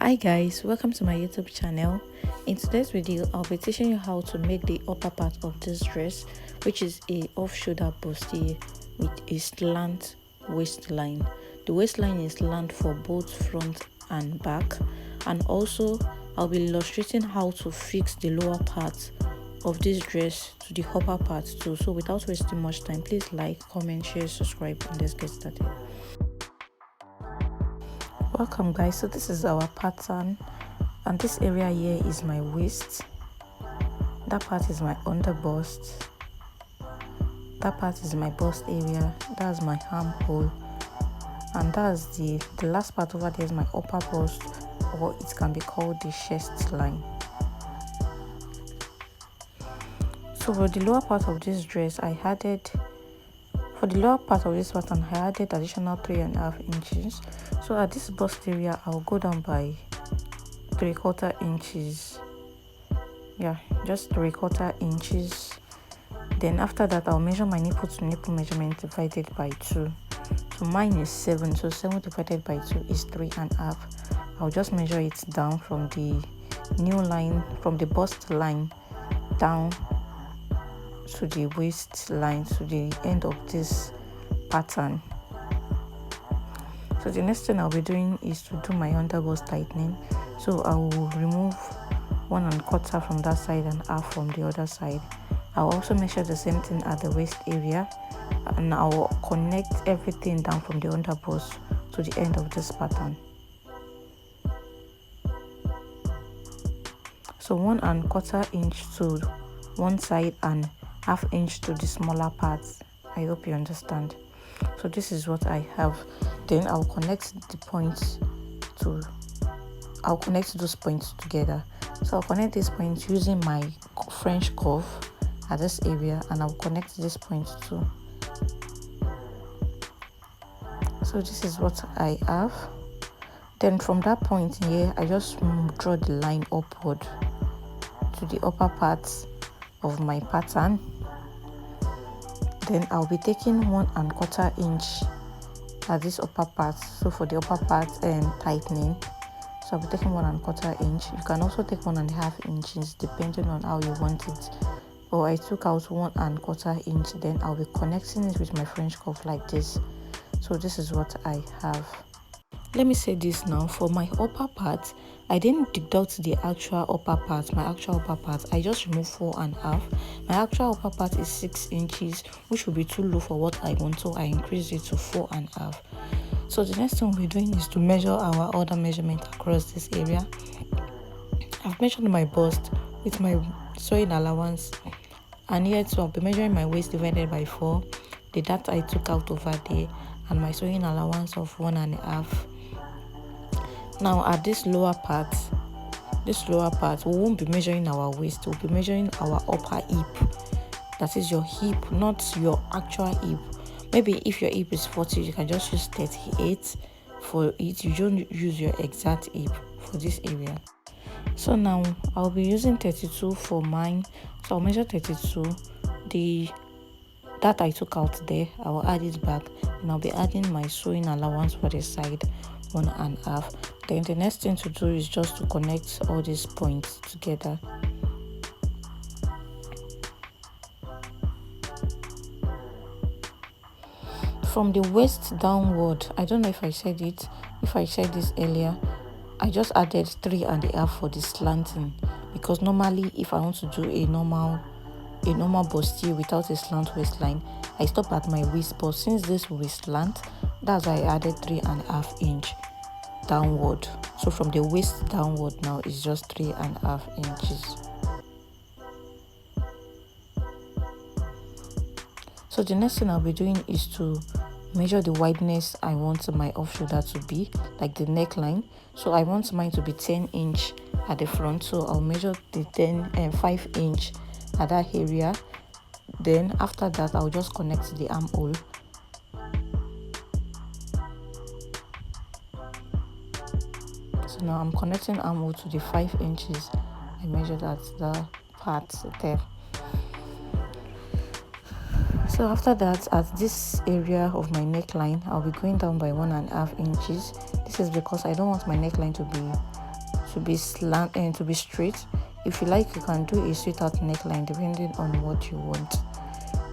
Hi guys, welcome to my YouTube channel. In today's video, I'll be teaching you how to make the upper part of this dress, which is a off-shoulder bustier with a slant waistline. The waistline is slant for both front and back, and also I'll be illustrating how to fix the lower part of this dress to the upper part too. So without wasting much time, please like, comment, share, subscribe, and let's get started. Welcome guys, so this is our pattern, and this area here is my waist, that part is my under bust, that part is my bust area, that's my armhole, and that's the last part over there is my upper bust, or it can be called the chest line. So for the lower part of this dress, for the lower part of this pattern I added additional 3.5 inches. So at this bust area, I'll go down by 3/4 inches. Yeah, just 3/4 inches. Then after that, I'll measure my nipple to nipple measurement divided by 2. So mine is 7, so 7 divided by 2 is 3.5. I'll just measure it down from the new line, from the bust line down to the waistline, to the end of this pattern. So the next thing I'll be doing is to do my under bust tightening. So I will remove 1¼ from that side and half from the other side. I'll also measure the same thing at the waist area, and I'll connect everything down from the under bust to the end of this pattern. So 1¼ inch to one side and ½ inch to the smaller parts. I hope you understand. So this is what I have. Then I'll connect those points together. So I'll connect these points using my French curve at this area, and I'll connect this point too. So this is what I have. Then from that point here, I just draw the line upward to the upper parts of my pattern. Then I'll be taking 1¼ inch at this upper part. So for the upper part and tightening, so I'll be taking 1¼ inch. You can also take 1½ inches depending on how you want it. Or I took out 1¼ inch. Then I'll be connecting it with my French curve like this. So this is what I have. Let me say this now, for my upper part, I didn't deduct the actual upper part, my actual upper part. I just removed 4.5. My actual upper part is 6 inches, which will be too low for what I want, so I increased it to 4.5. So the next thing we're doing is to measure our other measurement across this area. I've measured my bust with my sewing allowance, and here too I'll be measuring my waist divided by 4, the data I took out over there, and my sewing allowance of 1.5. Now at this lower part, we won't be measuring our waist, we'll be measuring our upper hip. That is your hip, not your actual hip. Maybe if your hip is 40, you can just use 38 for it. You don't use your exact hip for this area. So now I'll be using 32 for mine. So I'll measure 32. That I took out there, I will add it back, and I'll be adding my sewing allowance for the side, 1.5. Then the next thing to do is just to connect all these points together. From the waist downward, I don't know if I said this earlier, I just added 3.5 for the slanting, because normally if I want to do a normal bustier without a slant waistline, I stop at my waist, but since this waist slant, that's why I added 3.5 inch downward. So from the waist downward now is just 3.5 inches. So the next thing I'll be doing is to measure the wideness I want my off shoulder to be, like the neckline. So I want mine to be 10 inch at the front, so I'll measure the 5 inch at that area. Then after that, I'll just connect the armhole. So now I'm connecting armhole to the 5 inches I measured at the part there. So after that, at this area of my neckline, I'll be going down by 1.5 inches. This is because I don't want my neckline to be to be slant and to be straight. If you like, you can do a straight out neckline depending on what you want.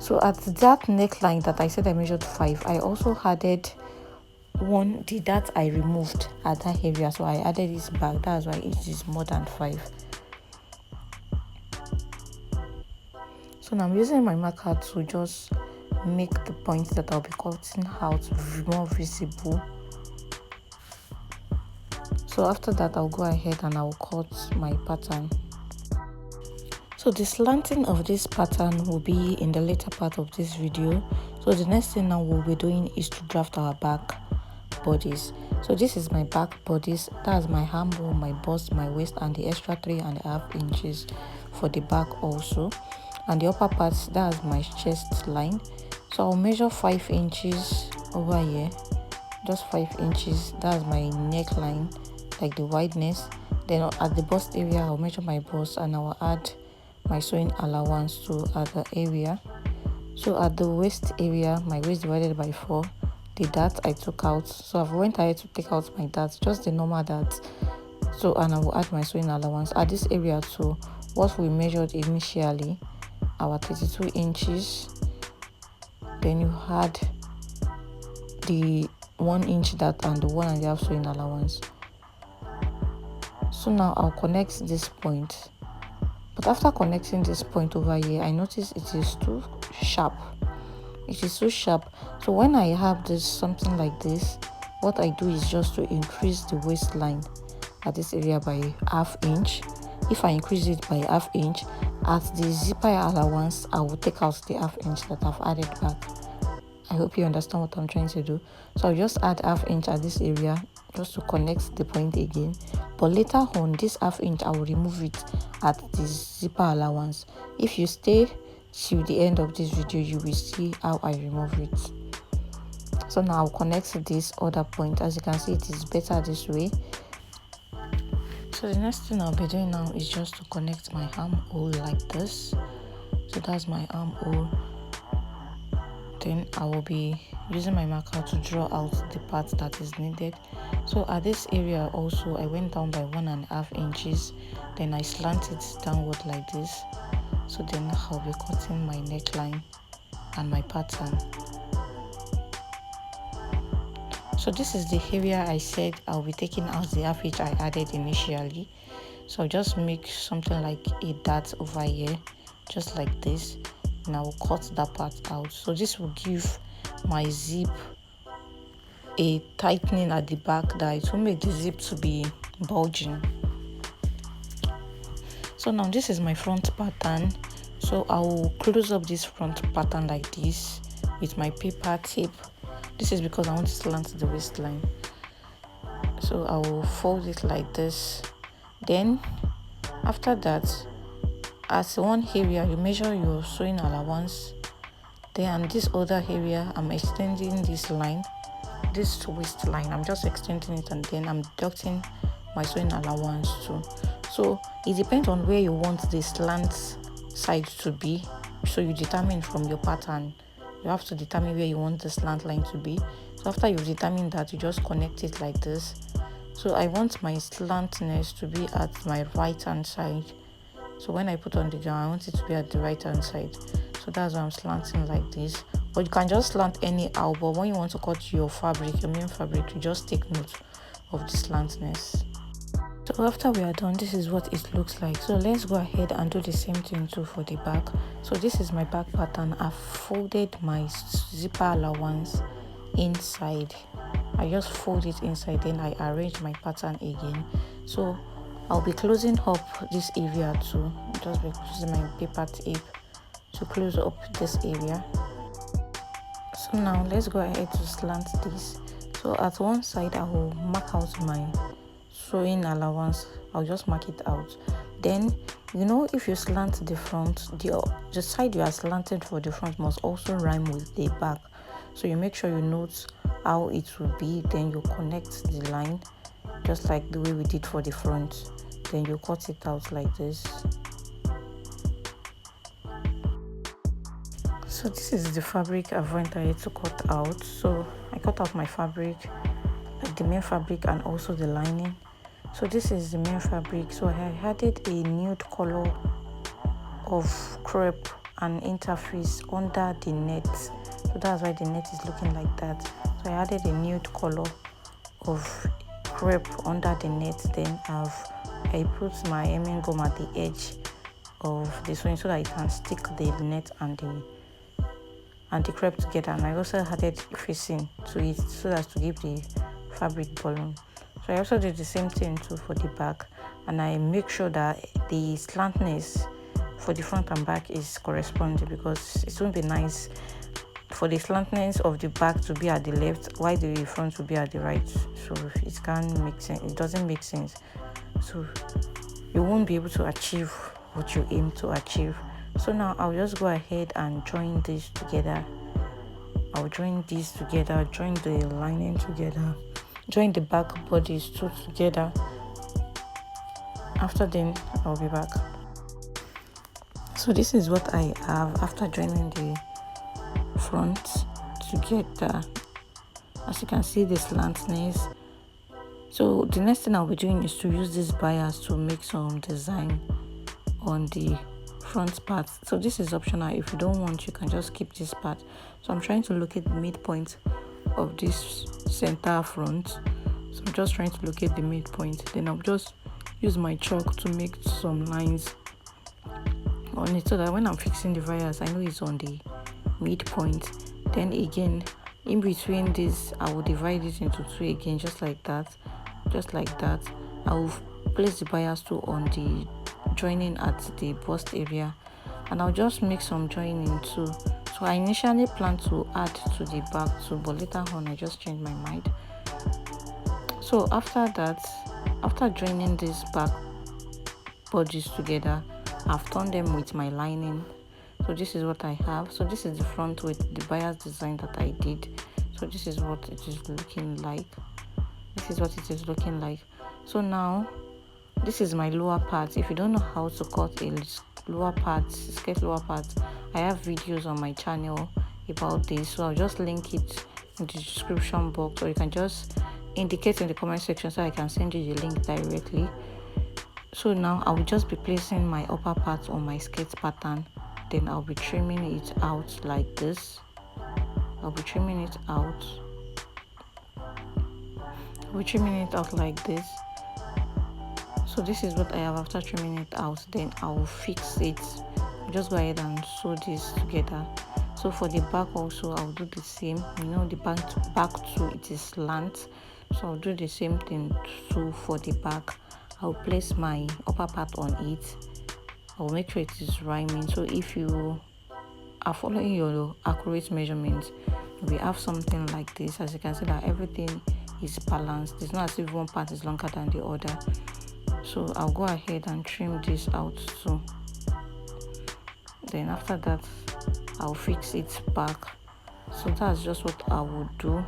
So at that neckline that I said I measured 5, I also added one that I removed at that area, so I added this back. That's why it is more than 5. So now I'm using my marker to just make the points that I'll be cutting out more visible. So after that, I'll go ahead and I'll cut my pattern. So the slanting of this pattern will be in the later part of this video. So the next thing now we'll be doing is to draft our back bodice. So this is my back bodice. That's my armhole, my bust, my waist, and the extra 3.5 inches for the back also. And the upper part, that's my chest line. So I'll measure 5 inches over here, just 5 inches. That's my neckline, like the wideness. Then at the bust area, I'll measure my bust and I'll add my sewing allowance to other area. So at the waist area, my waist divided by 4, the dart I took out. So I've went ahead to take out my dart, just the normal dart. So and I will add my sewing allowance at this area too. What we measured initially, our 32 inches. Then you had the 1 inch dart and the 1.5 sewing allowance. So now I'll connect this point. But after connecting this point over here, I notice it is too sharp. It is too sharp. So when I have this something like this, what I do is just to increase the waistline at this area by 1/2 inch. If I increase it by 1/2 inch, at the zipper allowance, I will take out the 1/2 inch that I've added back. I hope you understand what I'm trying to do. So I'll just add 1/2 inch at this area just to connect the point again. But later on, this 1/2 inch, I will remove it at the zipper allowance. If you stay till the end of this video, you will see how I remove it. So now I'll connect this other point. As you can see, it is better this way. So the next thing I'll be doing now is just to connect my armhole like this. So that's my armhole. Then I will be using my marker to draw out the part that is needed. So at this area also, I went down by 1.5 inches. Then I slant it downward like this. So then I'll be cutting my neckline and my pattern. So this is the area I said I'll be taking out the 1/2 inch I added initially. So I'll just make something like a dart over here, just like this, and I will cut that part out. So this will give my zip a tightening at the back that it will make the zip to be bulging. So now this is my front pattern. So I will close up this front pattern like this with my paper tape. This is because I want to slant the waistline. So I will fold it like this. Then after that, as one area, you measure your sewing allowance. Then this other area, I'm extending this line, this waistline. I'm just extending it, and then I'm deducting my sewing allowance too. So it depends on where you want the slant side to be. So you determine from your pattern. You have to determine where you want the slant line to be. So after you've determined that, you just connect it like this. So I want my slantness to be at my right hand side. So when I put on the gown, I want it to be at the right hand side. So that's why I'm slanting like this. But you can just slant anyhow. But when you want to cut your fabric, your main fabric, you just take note of the slantness. So after we are done, this is what it looks like. So let's go ahead and do the same thing too for the back. So this is my back pattern. I've folded my zipper allowance inside. I just fold it inside, then I arrange my pattern again. So I'll be closing up this area too. Just be using my paper tape to close up this area. So now let's go ahead to slant this. So at one side, I will mark out my sewing allowance. I'll just mark it out. Then, you know, if you slant the front, the side you are slanting for the front must also rhyme with the back. So you make sure you note how it will be. Then you connect the line just like the way we did for the front. Then you cut it out like this. So this is the fabric I've went ahead to cut out. So I cut out my fabric, like the main fabric and also the lining. So this is the main fabric. So I added a nude color of crepe and interface under the net, so that's why the net is looking like that. So I added a nude color of crepe under the net, then I put my hemming gum at the edge of the sewing so that it can stick the net and the crepe together. And I also added facing to it so as to give the fabric volume. So I also did the same thing too for the back, and I make sure that the slantness for the front and back is corresponding, because it won't be nice for the slantness of the back to be at the left while the front will be at the right. So it can't make sense, it doesn't make sense. So you won't be able to achieve what you aim to achieve. So now I'll just go ahead and join this together. I'll join this together, join the lining together, join the back bodies two together. After then I'll be back. So this is what I have after joining the front together. As you can see, the slantness. So the next thing I'll be doing is to use these bias to make some design on the front part. So this is optional. If you don't want, you can just skip this part. So I'm trying to locate the midpoint of this center front. So I'm just trying to locate the midpoint. Then I'll just use my chalk to make some lines on it so that when I'm fixing the bias, I know it's on the midpoint. Then again, in between this, I will divide it into two again, just like that. I will place the bias tool on the joining at the bust area, and I'll just make some joining too. So I initially planned to add to the back too, but later on I just changed my mind. So after that, after joining these back bodies together, I've turned them with my lining. So this is what I have. So this is the front with the bias design that I did. So this is what it is looking like. So now this is my lower part. If you don't know how to cut a lower part, skirt lower part, I have videos on my channel about this, so I'll just link it in the description box, or you can just indicate in the comment section so I can send you the link directly. So now I will just be placing my upper part on my skirt pattern, then I'll be trimming it out like this. Like this. So this is what I have after trimming it out. Then I will fix it. Just go ahead and sew this together. So for the back also, I'll do the same. You know, the back too, it is slant, so I'll do the same thing too for the back. I'll place my upper part on it. I'll make sure it is rhyming. So if you are following your accurate measurements, we have something like this. As you can see, that everything is balanced. It's not as if one part is longer than the other. So I'll go ahead and trim this out too. Then after that, I'll fix it back. So that's just what I will do.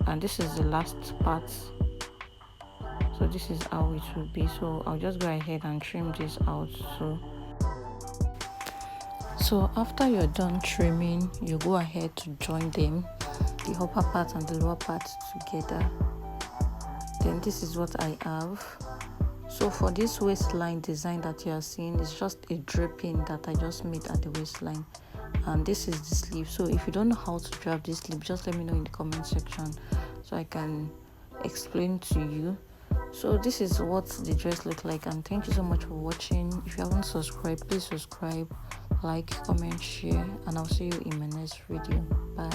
And this is the last part. So this is how it will be. So I'll just go ahead and trim this out too. So after you're done trimming, you go ahead to join them, the upper part and the lower part together. Then this is what I have. So for this waistline design that you are seeing, it's just a draping that I just made at the waistline, and this is the sleeve. So if you don't know how to drape this sleeve, just let me know in the comment section so I can explain to you. So this is what the dress look like, and thank you so much for watching. If you haven't subscribed, please subscribe, like, comment, share, and I'll see you in my next video. Bye.